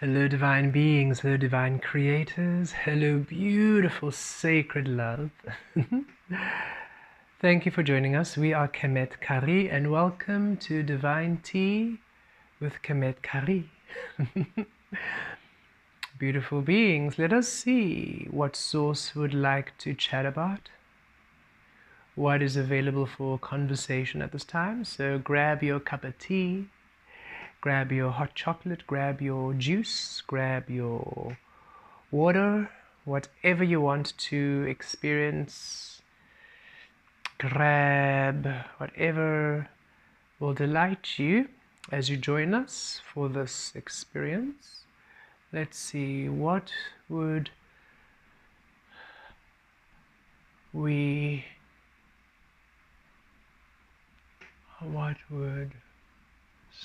Hello divine beings, hello divine creators, hello beautiful sacred love. Thank you for joining us. We are Kemet Kah-Ri and welcome to Divine Tea with Kemet Kah-Ri. Beautiful beings, let us see what source would like to chat about. What is available for conversation at this time? So grab your cup of tea, grab your hot chocolate, grab your juice, grab your water, whatever you want to experience. Grab whatever will delight you as you join us for this experience. Let's see, what would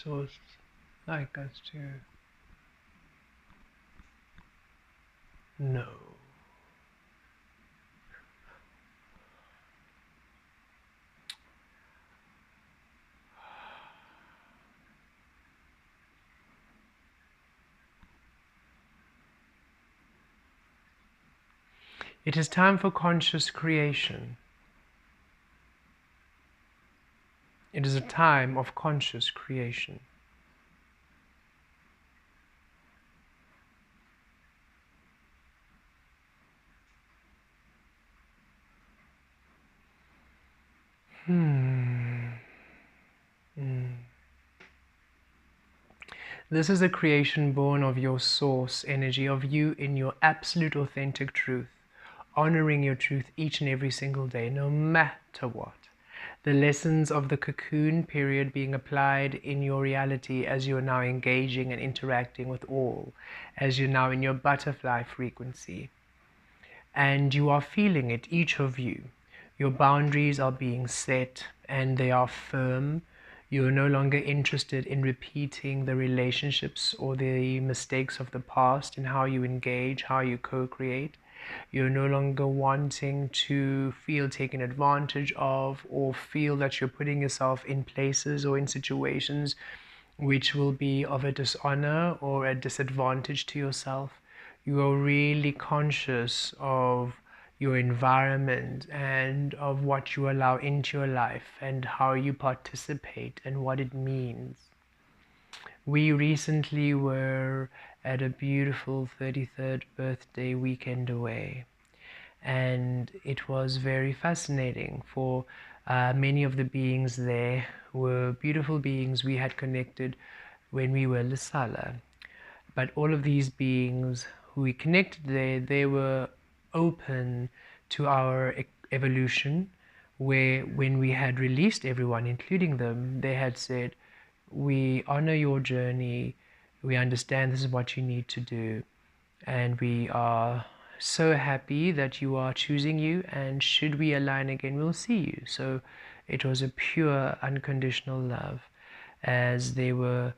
source like us to know? It is time for conscious creation. It is a time of conscious creation. This is a creation born of your source energy, of you in your absolute authentic truth, honoring your truth each and every single day, no matter what. The lessons of the cocoon period being applied in your reality as you are now engaging and interacting with all, as you're now in your butterfly frequency. And you are feeling it, each of you. Your boundaries are being set and they are firm. You're no longer interested in repeating the relationships or the mistakes of the past in how you engage, how you co-create. You're no longer wanting to feel taken advantage of or feel that you're putting yourself in places or in situations which will be of a dishonor or a disadvantage to yourself. You are really conscious of your environment and of what you allow into your life and how you participate and what it means. We recently were at a beautiful 33rd birthday weekend away, and it was very fascinating for many of the beings there were beautiful beings we had connected when we were Lesala. But all of these beings who we connected there, they were open to our evolution, where when we had released everyone, including them, they had said, we honor your journey, we understand this is what you need to do, and we are so happy that you are choosing you, and should we align again, we'll see you. So it was a pure unconditional love, as they were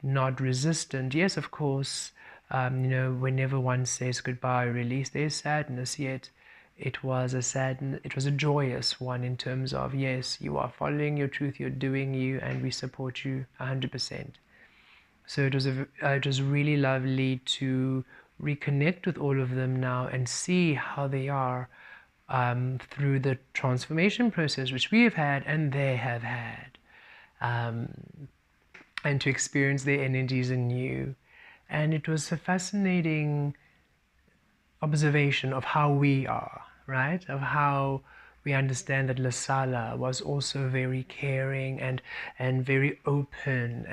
not resistant. Yes, of course, whenever one says goodbye, release, there's sadness, yet it was a joyous one in terms of, yes, you are following your truth, you're doing you, and we support you 100%. So it was really lovely to reconnect with all of them now and see how they are through the transformation process which we have had and they have had, and to experience their energies anew. And it was a fascinating observation of how we are, right? Of how we understand that Lesala was also very caring and very open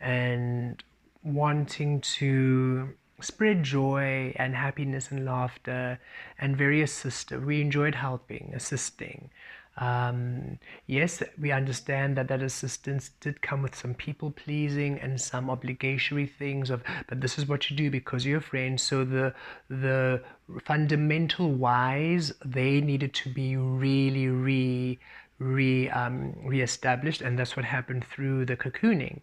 and wanting to spread joy and happiness and laughter, and very assistive. We enjoyed helping, assisting. Yes, we understand that assistance did come with some people pleasing and some obligatory things of, but this is what you do because you're a friend. So the fundamental whys, they needed to be really re-established, and that's what happened through the cocooning.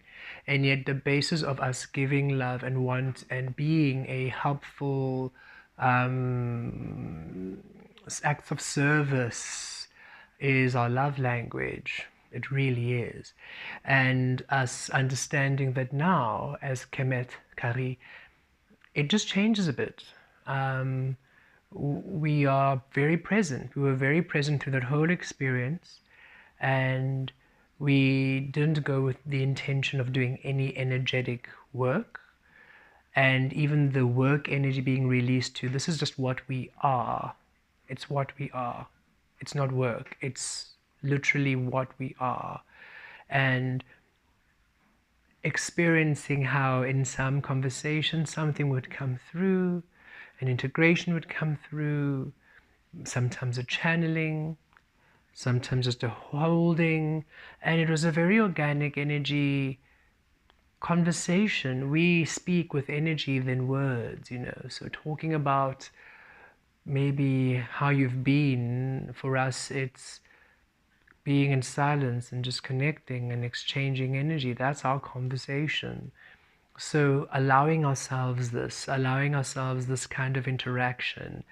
And yet the basis of us giving love and want and being a helpful acts of service is our love language. It really is. And us understanding that now as Kemet Kah-Ri, it just changes a bit. Um, we are very present. We were very present through that whole experience, and we didn't go with the intention of doing any energetic work. And even the work energy being released to this is just what we are. It's what we are. It's not work. It's literally what we are. And experiencing how in some conversation something would come through, an integration would come through, sometimes a channeling, sometimes just a holding, and it was a very organic energy conversation. We speak with energy than words, so talking about maybe how you've been, for us it's being in silence and just connecting and exchanging energy. That's our conversation. So allowing ourselves this kind of interaction,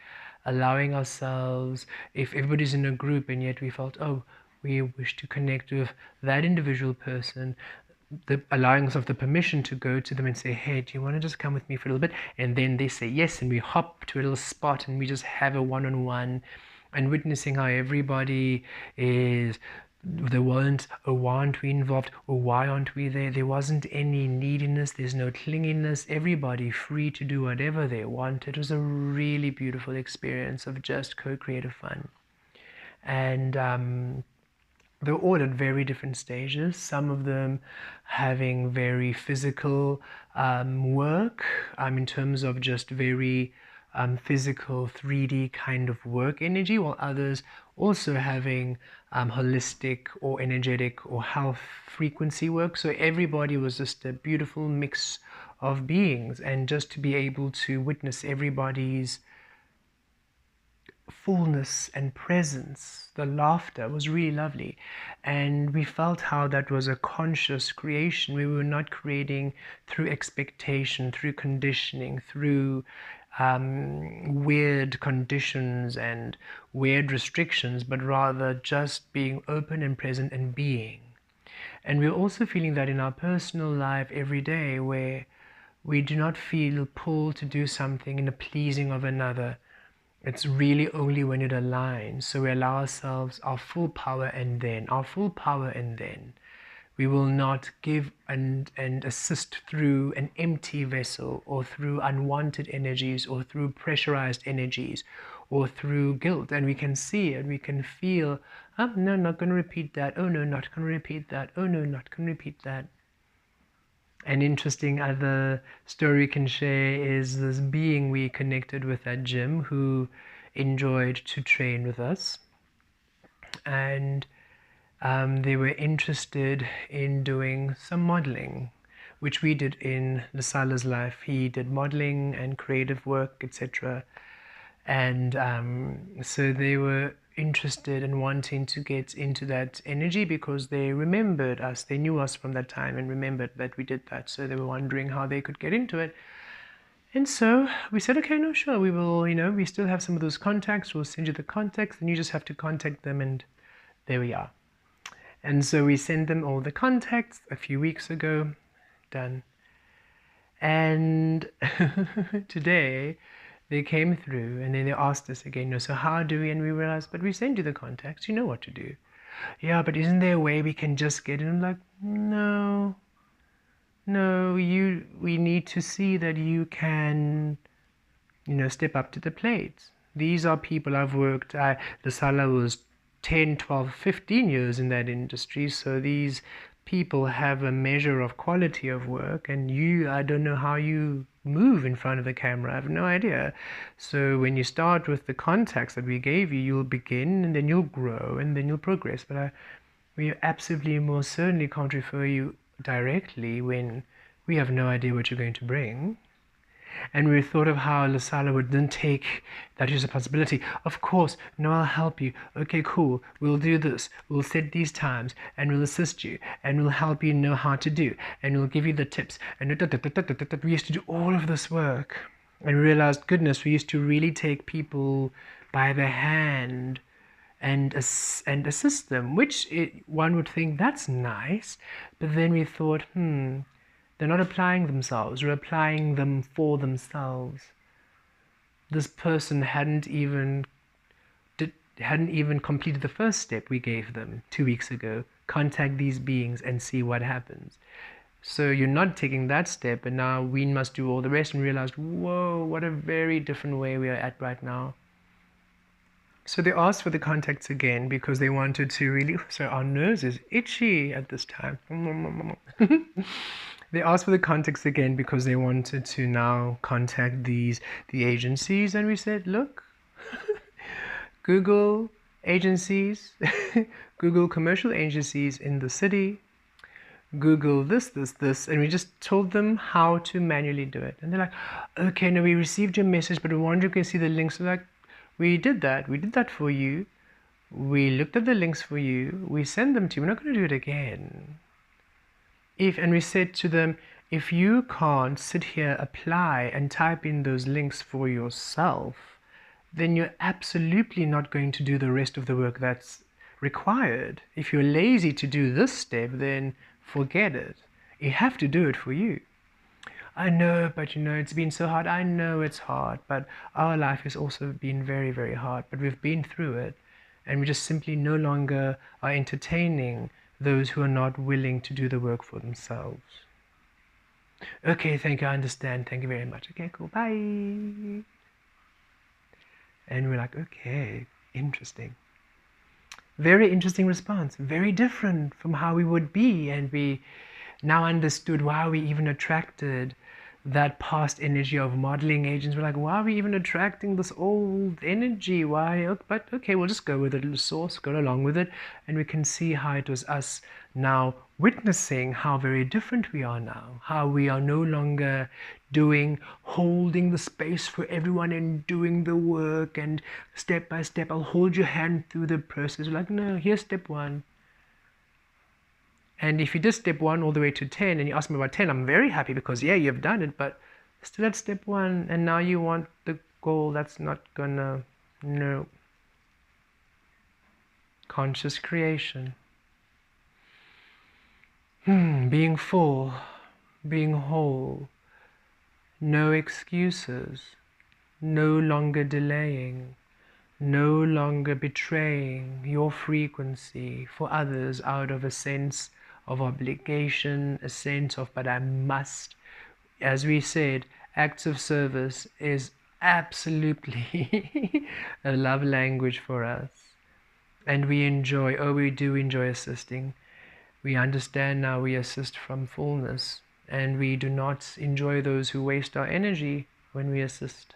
allowing ourselves, if everybody's in a group and yet we felt, oh, we wish to connect with that individual person, allowing ourselves the permission to go to them and say, hey, do you want to just come with me for a little bit? And then they say yes, and we hop to a little spot and we just have a one-on-one, and witnessing how everybody is, there weren't a why aren't we involved or why aren't we there. There wasn't any neediness, there's no clinginess, everybody free to do whatever they want. It was a really beautiful experience of just co-creative fun. And they're all at very different stages, some of them having very physical work in terms of just very physical 3D kind of work energy, while others also having holistic or energetic or health frequency work. So everybody was just a beautiful mix of beings, and just to be able to witness everybody's fullness and presence, the laughter was really lovely. And we felt how that was a conscious creation. We were not creating through expectation, through conditioning, through weird conditions and weird restrictions, but rather just being open and present and being. And we're also feeling that in our personal life every day, where we do not feel pulled to do something in the pleasing of another. It's really only when it aligns. So we allow ourselves our full power, and then our full power, and then we will not give and assist through an empty vessel, or through unwanted energies, or through pressurized energies, or through guilt. And we can see it, we can feel, oh no, not going to repeat that, oh no, not going to repeat that, oh no, not going to repeat that. An interesting other story we can share is this being we connected with at gym who enjoyed to train with us, and they were interested in doing some modeling, which we did in Lasala's life. He did modeling and creative work, etc. And so they were interested in wanting to get into that energy because they remembered us. They knew us from that time and remembered that we did that. So they were wondering how they could get into it. And so we said, okay, no, sure, we will, we still have some of those contacts. We'll send you the contacts and you just have to contact them, and there we are. And so we sent them all the contacts a few weeks ago, done. And today they came through and then they asked us again, so how do we? And we realized, but we send you the contacts, you know what to do. Yeah, but isn't there a way we can just get in? I'm like, no, we need to see that you can, step up to the plate. These are people I've worked, the Sala was 10, 12, 15 years in that industry. So these people have a measure of quality of work, and I don't know how you move in front of the camera. I have no idea. So when you start with the contacts that we gave you, you'll begin and then you'll grow and then you'll progress. But we absolutely most certainly can't refer you directly when we have no idea what you're going to bring. And we thought of how Lasala would then take that responsibility. Of course, no, I'll help you. Okay, cool. We'll do this. We'll set these times, and we'll assist you, and we'll help you know how to do, and we'll give you the tips. And we used to do all of this work, and we realized, goodness, we used to really take people by the hand and assist them, which one would think that's nice, but then we thought, They're not applying themselves, they're applying them for themselves. This person hadn't even completed the first step we gave them 2 weeks ago. Contact these beings and see what happens. So you're not taking that step, and now we must do all the rest, and realized, whoa, what a very different way we are at right now. So they asked for the contacts again because they wanted to really, so our nose is itchy at this time. They asked for the contacts again because they wanted to now contact the agencies, and we said, look, Google agencies, Google commercial agencies in the city, Google this, and we just told them how to manually do it. And they're like, okay, no, we received your message, but we wonder if you can see the links. We're like, we did that for you. We looked at the links for you. We send them to you. We're not going to do it again. And we said to them, if you can't sit here, apply, and type in those links for yourself, then you're absolutely not going to do the rest of the work that's required. If you're lazy to do this step, then forget it. You have to do it for you. I know, but it's been so hard. I know it's hard, but our life has also been very, very hard, but we've been through it, and we just simply no longer are entertaining those who are not willing to do the work for themselves. Okay, thank you, I understand. Thank you very much. Okay, cool, bye. And we're like, okay, interesting. Very interesting response, very different from how we would be, and we now understood why we even attracted that past energy of modeling agents. We're like, why are we even attracting this old energy? Why? But okay, we'll just go with it, the source, go along with it, and we can see how it was us now witnessing how very different we are now, how we are no longer holding the space for everyone and doing the work, and step by step, I'll hold your hand through the process. We're like, no, here's step 1. And if you did step 1 all the way to 10 and you ask me about 10, I'm very happy because, yeah, you've done it, but still at step 1, and now you want the goal. That's not gonna, no. Conscious creation. Being full, being whole, no excuses, no longer delaying, no longer betraying your frequency for others out of a sense of obligation, a sense of, but I must. As we said, acts of service is absolutely a love language for us. And we do enjoy assisting. We understand now we assist from fullness, and we do not enjoy those who waste our energy when we assist.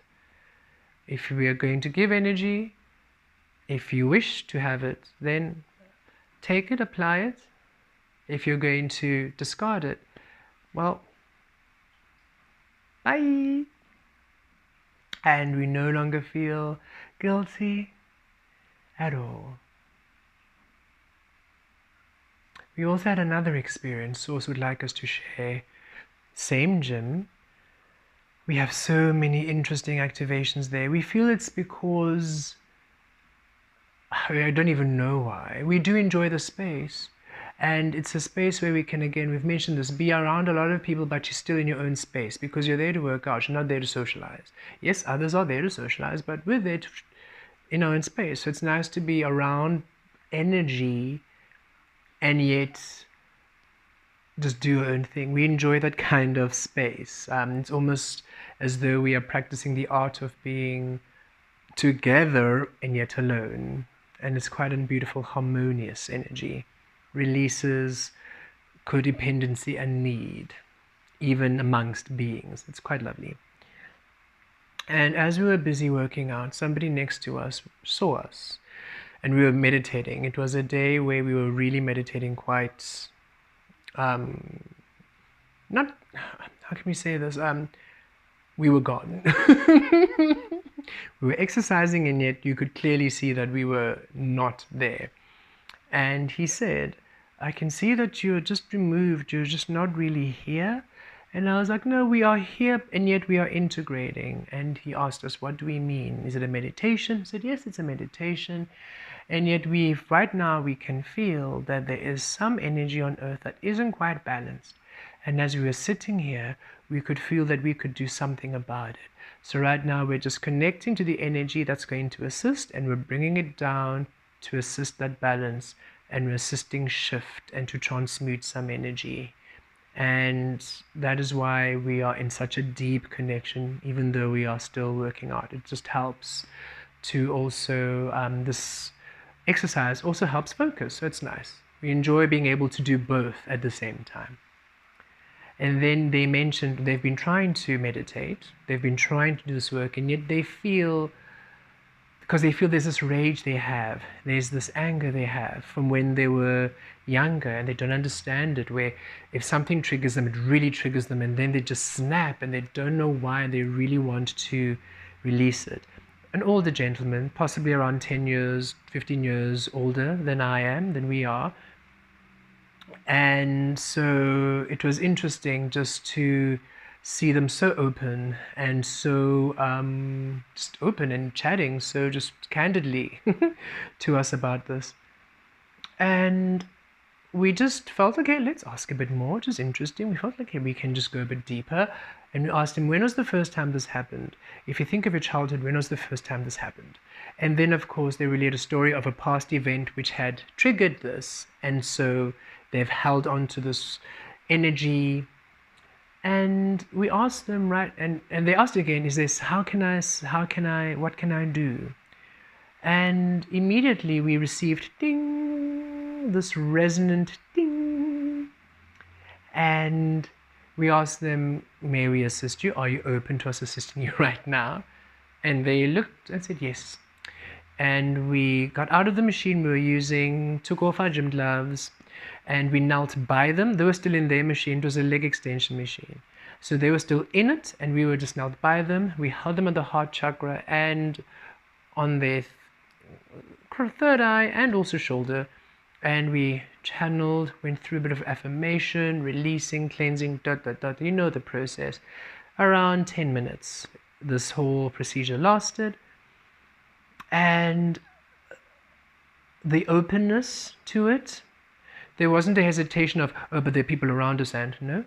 If we are going to give energy, if you wish to have it, then take it, apply it. If you're going to discard it, well, bye. And we no longer feel guilty at all. We also had another experience Source would like us to share. Same gym. We have so many interesting activations there. We feel it's because, I don't even know why. We do enjoy the space. And it's a space where we can, again, we've mentioned this, be around a lot of people, but you're still in your own space because you're there to work out. You're not there to socialize. Yes, others are there to socialize, but we're there in our own space. So it's nice to be around energy and yet just do your own thing. We enjoy that kind of space. It's almost as though we are practicing the art of being together and yet alone. And it's quite a beautiful, harmonious energy. Releases codependency and need, even amongst beings. It's quite lovely. And as we were busy working out, somebody next to us saw us, and we were meditating. It was a day where we were really meditating quite, not, how can we say this? We were gone. We were exercising, and yet you could clearly see that we were not there. And he said, I can see that you're just removed, you're just not really here. And I was like, no, we are here, and yet we are integrating. And he asked us, what do we mean? Is it a meditation? I said, yes, it's a meditation. And yet right now we can feel that there is some energy on earth that isn't quite balanced. And as we were sitting here, we could feel that we could do something about it. So right now we're just connecting to the energy that's going to assist, and we're bringing it down to assist that balance, and we're assisting shift and to transmute some energy. And that is why we are in such a deep connection, even though we are still working out. It just helps to also, this exercise also helps focus, so it's nice. We enjoy being able to do both at the same time. And then they mentioned they've been trying to meditate, they've been trying to do this work, and yet they feel, because they feel there's this rage they have, there's this anger they have from when they were younger, and they don't understand it, where if something triggers them, it really triggers them, and then they just snap, and they don't know why, they really want to release it. An older gentleman, possibly around 10 years, 15 years older than we are. And so it was interesting just to see them so open and so just open and chatting so just candidly to us about this. And we just felt, okay, let's ask a bit more. It was interesting. We felt like, okay, we can just go a bit deeper. And we asked him, when was the first time this happened? If you think of your childhood, when was the first time this happened? And then, of course, they relate a story of a past event which had triggered this. And so they've held on to this energy. And we asked them, right, and they asked again, is this, what can I do? And immediately we received ding, this resonant ding. And we asked them, may we assist you? Are you open to us assisting you right now? And they looked and said yes. And we got out of the machine we were using, took off our gym gloves, and we knelt by them. They were still in their machine. It was a leg extension machine. So they were still in it, and we were just knelt by them. We held them at the heart chakra and on their third eye and also shoulder. And we channeled, went through a bit of affirmation, releasing, cleansing, you know the process. Around 10 minutes, this whole procedure lasted. And the openness to it, there wasn't a hesitation of, oh, but there are people around us, and no.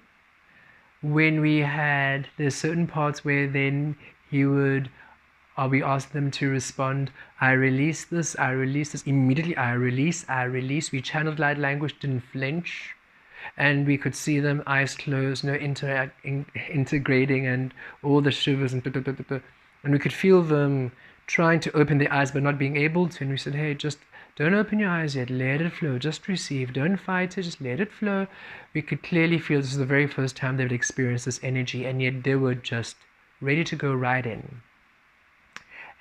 When we had, there's certain parts where then he would, we asked them to respond, I release this, immediately I release. We channeled light language, didn't flinch. And we could see them, eyes closed, no integrating, and all the shivers, and we could feel them trying to open their eyes but not being able to. And we said, hey, just don't open your eyes yet, let it flow, just receive, don't fight it, just let it flow. We could clearly feel this is the very first time they would experienced this energy, and yet they were just ready to go right in.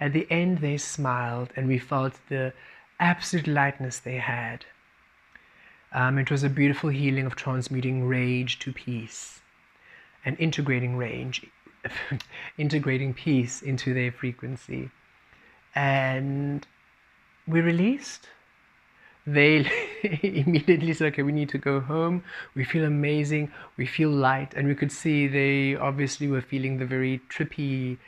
At the end, they smiled, and we felt the absolute lightness they had. It was a beautiful healing of transmuting rage to peace and integrating peace into their frequency. And we released. They immediately said, okay, we need to go home. We feel amazing. We feel light. And we could see they obviously were feeling the very trippy,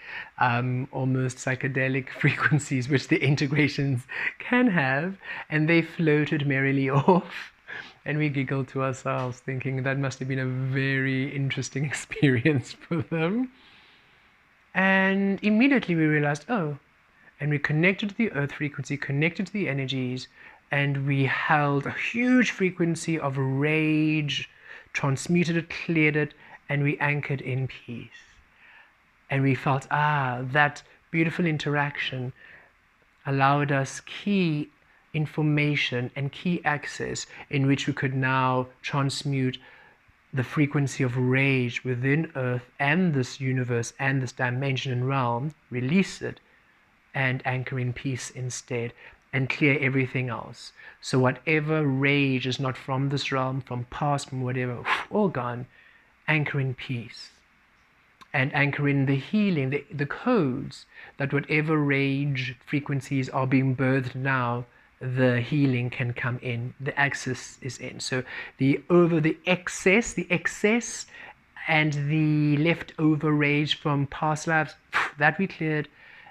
almost psychedelic frequencies which the integrations can have. And they floated merrily off. And we giggled to ourselves, thinking that must have been a very interesting experience for them. And immediately we realized, oh, and we connected to the earth frequency, connected to the energies, and we held a huge frequency of rage, transmuted it, cleared it, and we anchored in peace. And we felt, that beautiful interaction allowed us key information and key access in which we could now transmute the frequency of rage within Earth and this universe and this dimension and realm, release it, and anchor in peace instead, and clear everything else. So whatever rage is not from this realm, from past, from whatever, all gone, anchor in peace. And anchor in the healing, the codes, that whatever rage frequencies are being birthed now, the healing can come in, the access is in. So the excess and the leftover rage from past lives, that we cleared,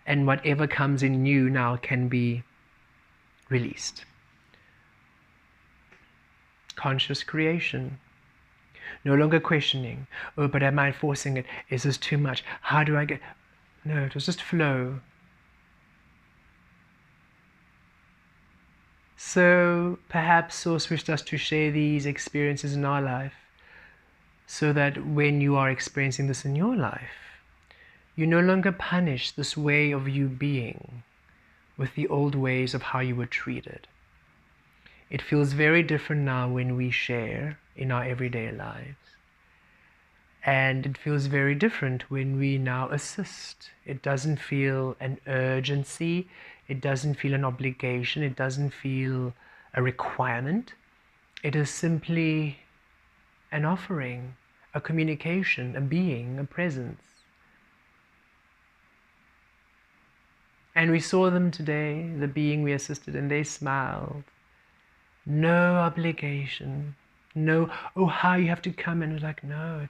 and whatever comes in new now can be released. Conscious creation. No longer questioning, oh, but am I forcing it? Is this too much? How do I get... No, it was just flow. So perhaps Source wished us to share these experiences in our life so that when you are experiencing this in your life, you no longer punish this way of you being with the old ways of how you were treated. It feels very different now when we share in our everyday lives. And it feels very different when we now assist. It doesn't feel an urgency. It doesn't feel an obligation. It doesn't feel a requirement. It is simply an offering, a communication, a being, a presence. And we saw them today, the being we assisted, and they smiled. No obligation. No, oh, how you have to come. And it was like, no,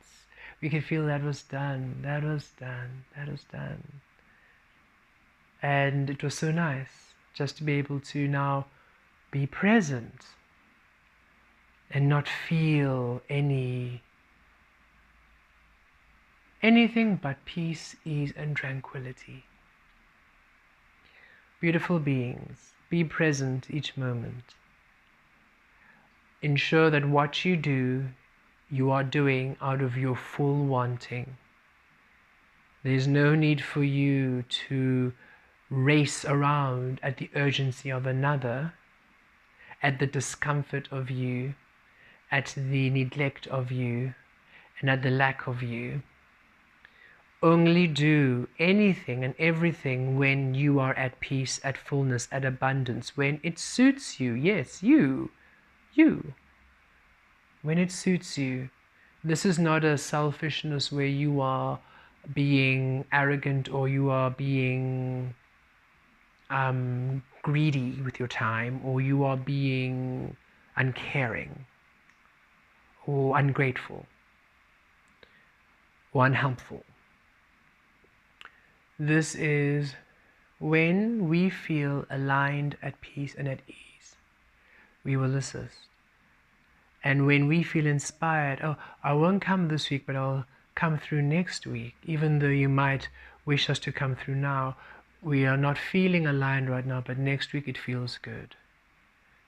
we could feel that was done, that was done, that was done. And it was so nice just to be able to now be present and not feel anything but peace, ease, and tranquility. Beautiful beings, be present each moment. Ensure that what you do, you are doing out of your full wanting. There's no need for you to race around at the urgency of another, at the discomfort of you, at the neglect of you, and at the lack of you. Only do anything and everything when you are at peace, at fullness, at abundance, when it suits you. Yes, you. When it suits you. This is not a selfishness where you are being arrogant or you are being greedy with your time, or you are being uncaring or ungrateful or unhelpful. This is when we feel aligned, at peace, and at ease, we will assist. And when we feel inspired, oh, I won't come this week, but I'll come through next week, even though you might wish us to come through now. We are not feeling aligned right now, but next week it feels good.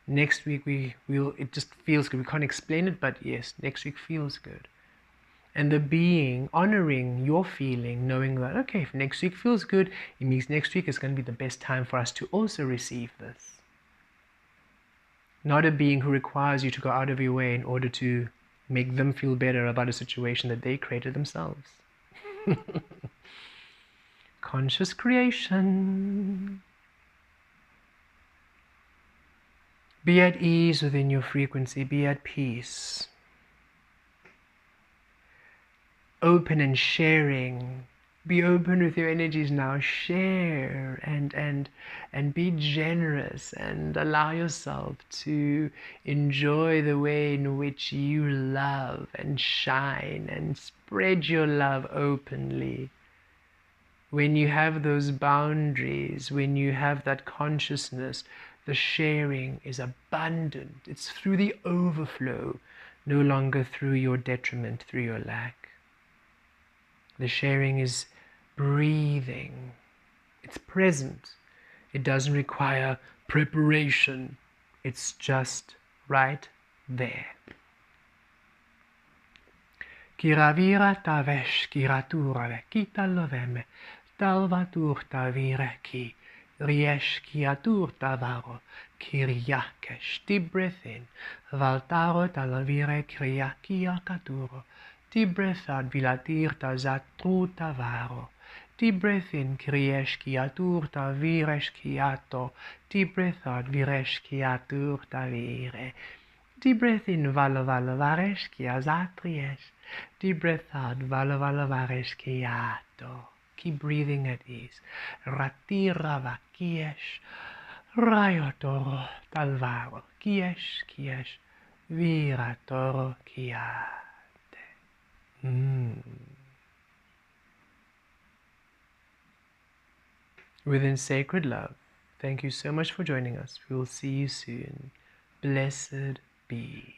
Next week it just feels good. We can't explain it, but yes, next week feels good. And the being honoring your feeling, knowing that, okay, if next week feels good, it means next week is going to be the best time for us to also receive this. Not a being who requires you to go out of your way in order to make them feel better about a situation that they created themselves. Conscious creation. Be at ease within your frequency. Be at peace. Open and sharing. Be open with your energies now. Share and be generous and allow yourself to enjoy the way in which you love and shine and spread your love openly. When you have those boundaries, when you have that consciousness, the sharing is abundant. It's through the overflow, no longer through your detriment, through your lack. The sharing is breathing. It's present. It doesn't require preparation. It's just right there. Kiravira tavesh kiratura kita loveme talvatur tavire ki riesh kiatur tavaro kiriakesh. Deep breath in. Valtaro talavire kriakia katuro. Deep breath out. Vilatir tazatru tavaro. Deep breath in. Kriesh kiatur taviresh kiato. Deep breath out. Viresh kiatur tavire. Deep breath in. Vala vala varesh kiazatriesh. Deep breath out. Vala vala varesh kiato. Keep breathing at ease. Ratira vakiesh. Rayotoro talvaro. Kiesh kiesh. Viratoro kiate. Within sacred love, thank you so much for joining us. We will see you soon. Blessed be.